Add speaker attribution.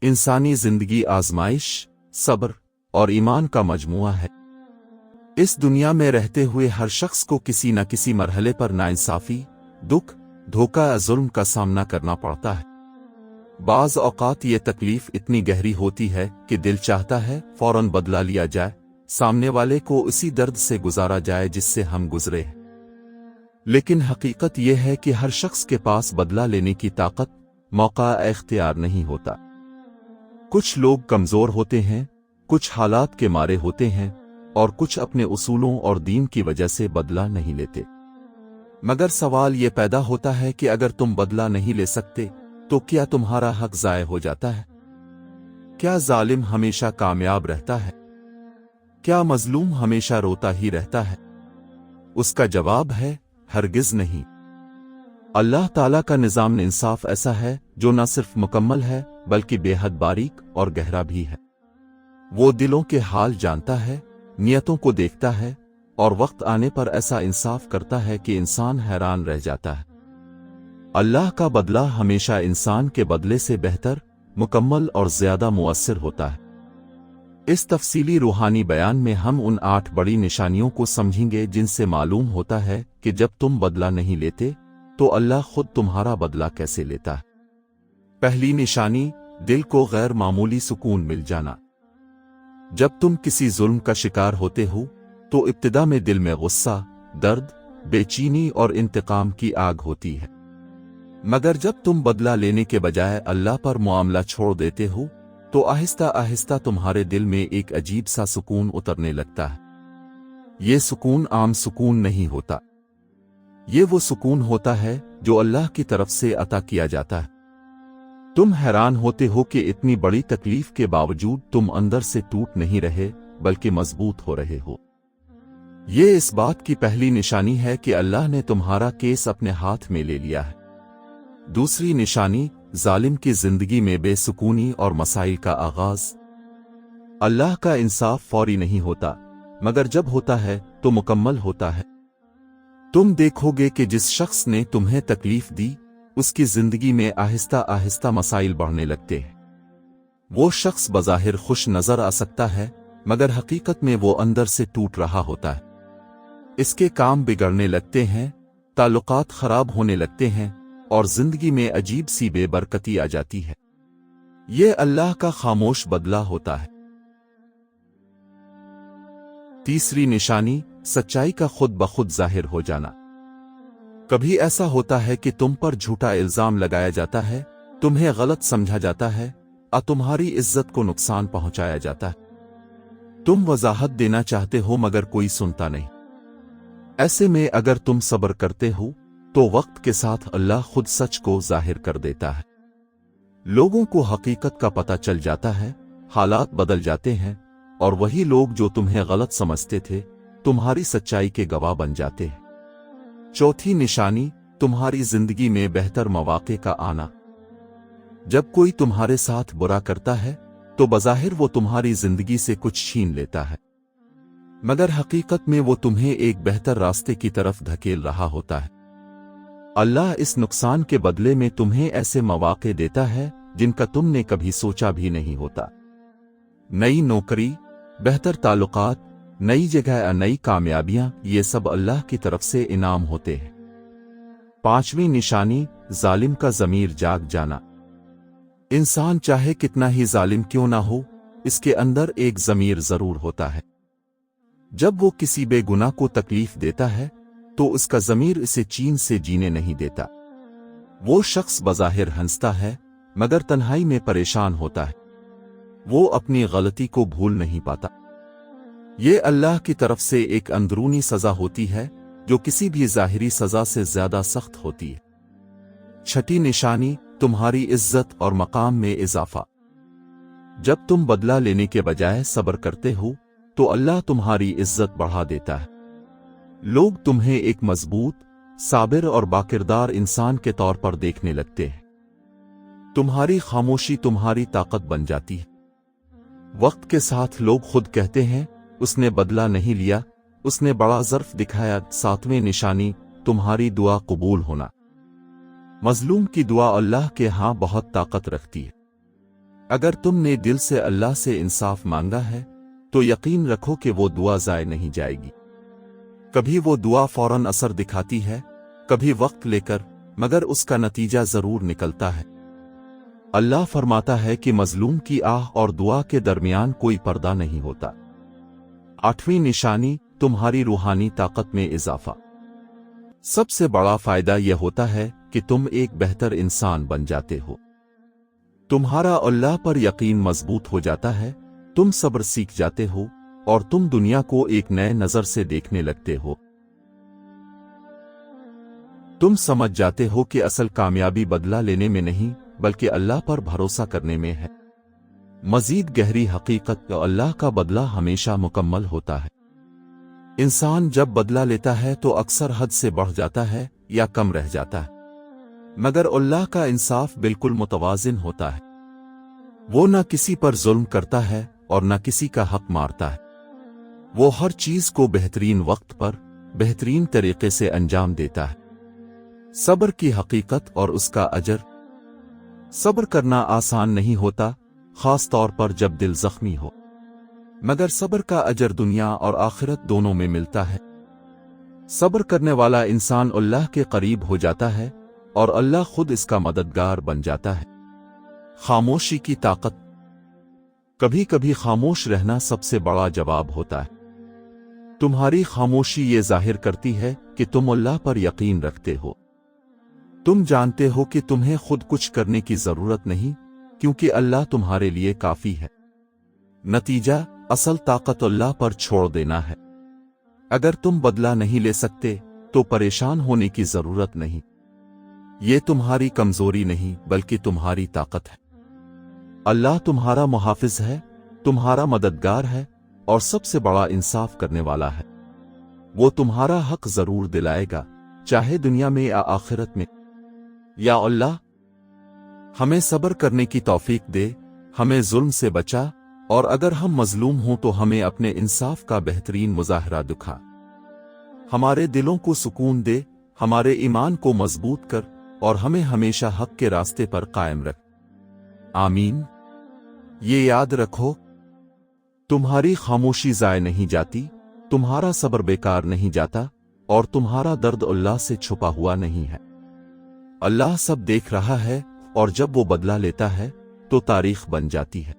Speaker 1: इंसानी जिंदगी आजमाइश, सब्र और ईमान का मजमुआ है। इस दुनिया में रहते हुए हर शख्स को किसी न किसी मरहले पर नाइंसाफी, दुख, धोखा या जुल्म का सामना करना पड़ता है। बाज़ औक़ात ये तकलीफ इतनी गहरी होती है कि दिल चाहता है फौरन बदला लिया जाए, सामने वाले को उसी दर्द से गुजारा जाए जिससे हम गुजरे हैं। लेकिन हकीकत यह है कि हर शख्स के पास बदला लेने की ताकत, मौका इख्तियार नहीं होता। कुछ लोग कमज़ोर होते हैं, कुछ हालात के मारे होते हैं और कुछ अपने उसूलों और दीन की वजह से बदला नहीं लेते। मगर सवाल ये पैदा होता है कि अगर तुम बदला नहीं ले सकते तो क्या तुम्हारा हक ज़ाय हो जाता है? क्या जालिम हमेशा कामयाब रहता है? क्या मजलूम हमेशा रोता ही रहता है? उसका जवाब है हरगिज नहीं। अल्लाह ताला का निज़ाम इंसाफ ऐसा है जो न सिर्फ मुकम्मल है बल्कि बेहद बारीक और गहरा भी है। वो दिलों के हाल जानता है, नियतों को देखता है और वक्त आने पर ऐसा इंसाफ करता है कि इंसान हैरान रह जाता है। अल्लाह का बदला हमेशा इंसान के बदले से बेहतर, मुकम्मल और ज्यादा मुअस्सिर होता है। इस तफसीली रूहानी बयान में हम उन 8 बड़ी निशानियों को समझेंगे जिनसे मालूम होता है कि जब तुम बदला नहीं लेते तो अल्लाह खुद तुम्हारा बदला कैसे लेता है। पहली निशानी, दिल को गैर मामूली सुकून मिल जाना। जब तुम किसी जुल्म का शिकार होते हो तो इब्तिदा में दिल में गुस्सा, दर्द, बेचैनी और इंतकाम की आग होती है। मगर जब तुम बदला लेने के बजाय अल्लाह पर मुआमला छोड़ देते हो तो आहिस्ता आहिस्ता तुम्हारे दिल में एक अजीब सा सुकून उतरने लगता है। ये सुकून आम सुकून नहीं होता। ये वो सुकून होता है जो अल्लाह की तरफ से अता किया जाता है। तुम हैरान होते हो कि इतनी बड़ी तकलीफ के बावजूद तुम अंदर से टूट नहीं रहे बल्कि मजबूत हो रहे हो। ये इस बात की पहली निशानी है कि अल्लाह ने तुम्हारा केस अपने हाथ में ले लिया है। दूसरी निशानी, जालिम की जिंदगी में बेसुकूनी और मसाइल का आगाज। अल्लाह का इंसाफ फौरी नहीं होता, मगर जब होता है तो मुकम्मल होता है। तुम देखोगे कि जिस शख्स ने तुम्हें तकलीफ दी उसकी जिंदगी में आहिस्ता आहिस्ता मसाइल बढ़ने लगते हैं। वो शख्स बज़ाहिर खुश नजर आ सकता है मगर हकीकत में वो अंदर से टूट रहा होता है। इसके काम बिगड़ने लगते हैं, ताल्लुकात खराब होने लगते हैं और जिंदगी में अजीब सी बेबरकती आ जाती है। ये अल्लाह का खामोश बदला होता है। तीसरी निशानी, सच्चाई का खुद ब खुद जाहिर हो जाना। कभी ऐसा होता है कि तुम पर झूठा इल्जाम लगाया जाता है, तुम्हें गलत समझा जाता है और तुम्हारी इज्जत को नुकसान पहुंचाया जाता है। तुम वजाहत देना चाहते हो मगर कोई सुनता नहीं। ऐसे में अगर तुम सब्र करते हो तो वक्त के साथ अल्लाह खुद सच को जाहिर कर देता है। लोगों को हकीकत का पता चल जाता है, हालात बदल जाते हैं और वही लोग जो तुम्हें गलत समझते थे तुम्हारी सच्चाई के गवाह बन जाते हैं। चौथी निशानी, तुम्हारी जिंदगी में बेहतर मौके का आना। जब कोई तुम्हारे साथ बुरा करता है तो बज़ाहिर वो तुम्हारी जिंदगी से कुछ छीन लेता है, मगर हकीकत में वो तुम्हें एक बेहतर रास्ते की तरफ धकेल रहा होता है। अल्लाह इस नुकसान के बदले में तुम्हें ऐसे मौके देता है जिनका तुमने कभी सोचा भी नहीं होता। नई नौकरी, बेहतर ताल्लुकात, नई जगह या नई कामयाबियां, ये सब अल्लाह की तरफ से इनाम होते हैं। पांचवी निशानी, जालिम का ज़मीर जाग जाना। इंसान चाहे कितना ही जालिम क्यों ना हो, इसके अंदर एक ज़मीर जरूर होता है। जब वो किसी बेगुनाह को तकलीफ देता है तो उसका ज़मीर इसे चैन से जीने नहीं देता। वो शख्स बज़ाहिर हंसता है मगर तन्हाई में परेशान होता है। वो अपनी गलती को भूल नहीं पाता। ये अल्लाह की तरफ से एक अंदरूनी सजा होती है जो किसी भी ज़ाहिरी सजा से ज्यादा सख्त होती है। छठी निशानी, तुम्हारी इज्जत और मकाम में इजाफा। जब तुम बदला लेने के बजाय सब्र करते हो तो अल्लाह तुम्हारी इज्जत बढ़ा देता है। लोग तुम्हें एक मजबूत, साबिर और बाकिरदार इंसान के तौर पर देखने लगते हैं। तुम्हारी खामोशी तुम्हारी ताकत बन जाती है। वक्त के साथ लोग खुद कहते हैं उसने बदला नहीं लिया, उसने बड़ा ज़र्फ दिखाया। सातवें निशानी, तुम्हारी दुआ कबूल होना। मजलूम की दुआ अल्लाह के यहाँ बहुत ताकत रखती है। اگر تم نے دل سے اللہ سے انصاف مانگا ہے تو یقین رکھو کہ وہ دعا ضائع نہیں جائے گی۔ کبھی وہ دعا فوراً اثر دکھاتی ہے، کبھی وقت لے کر، مگر اس کا نتیجہ ضرور نکلتا ہے۔ اللہ فرماتا ہے کہ مظلوم کی آہ اور دعا کے درمیان کوئی پردہ نہیں ہوتا۔ 8ویں نشانی، تمہاری روحانی طاقت میں اضافہ۔ سب سے بڑا فائدہ یہ ہوتا ہے کہ تم ایک بہتر انسان بن جاتے ہو۔ تمہارا اللہ پر یقین مضبوط ہو جاتا ہے، تم صبر سیکھ جاتے ہو، اور تم دنیا کو ایک نئے نظر سے دیکھنے لگتے ہو۔ تم سمجھ جاتے ہو کہ اصل کامیابی بدلہ لینے میں نہیں بلکہ اللہ پر بھروسہ کرنے میں ہے۔ مزید گہری حقیقت، اللہ کا بدلہ ہمیشہ مکمل ہوتا ہے۔ انسان جب بدلہ لیتا ہے تو اکثر حد سے بڑھ جاتا ہے یا کم رہ جاتا ہے، مگر اللہ کا انصاف بالکل متوازن ہوتا ہے۔ وہ نہ کسی پر ظلم کرتا ہے اور نہ کسی کا حق مارتا ہے۔ وہ ہر چیز کو بہترین وقت پر بہترین طریقے سے انجام دیتا ہے۔ صبر کی حقیقت اور اس کا اجر۔ صبر کرنا آسان نہیں ہوتا، خاص طور پر جب دل زخمی ہو، مگر صبر کا اجر دنیا اور آخرت دونوں میں ملتا ہے۔ صبر کرنے والا انسان اللہ کے قریب ہو جاتا ہے اور اللہ خود اس کا مددگار بن جاتا ہے۔ خاموشی کی طاقت۔ کبھی کبھی خاموش رہنا سب سے بڑا جواب ہوتا ہے۔ تمہاری خاموشی یہ ظاہر کرتی ہے کہ تم اللہ پر یقین رکھتے ہو۔ تم جانتے ہو کہ تمہیں خود کچھ کرنے کی ضرورت نہیں، کیونکہ اللہ تمہارے لیے کافی ہے۔ نتیجہ، اصل طاقت اللہ پر چھوڑ دینا ہے۔ اگر تم بدلہ نہیں لے سکتے تو پریشان ہونے کی ضرورت نہیں۔ یہ تمہاری کمزوری نہیں بلکہ تمہاری طاقت ہے۔ اللہ تمہارا محافظ ہے، تمہارا مددگار ہے، اور سب سے بڑا انصاف کرنے والا ہے۔ وہ تمہارا حق ضرور دلائے گا، چاہے دنیا میں یا آخرت میں۔ یا اللہ ہمیں صبر کرنے کی توفیق دے، ہمیں ظلم سے بچا، اور اگر ہم مظلوم ہوں تو ہمیں اپنے انصاف کا بہترین مظاہرہ دکھا۔ ہمارے دلوں کو سکون دے، ہمارے ایمان کو مضبوط کر، اور ہمیں ہمیشہ حق کے راستے پر قائم رکھ۔ آمین۔ یہ یاد رکھو، تمہاری خاموشی ضائع نہیں جاتی، تمہارا صبر بیکار نہیں جاتا، اور تمہارا درد اللہ سے چھپا ہوا نہیں ہے۔ اللہ سب دیکھ رہا ہے، اور جب وہ بدلہ لیتا ہے تو تاریخ بن جاتی ہے۔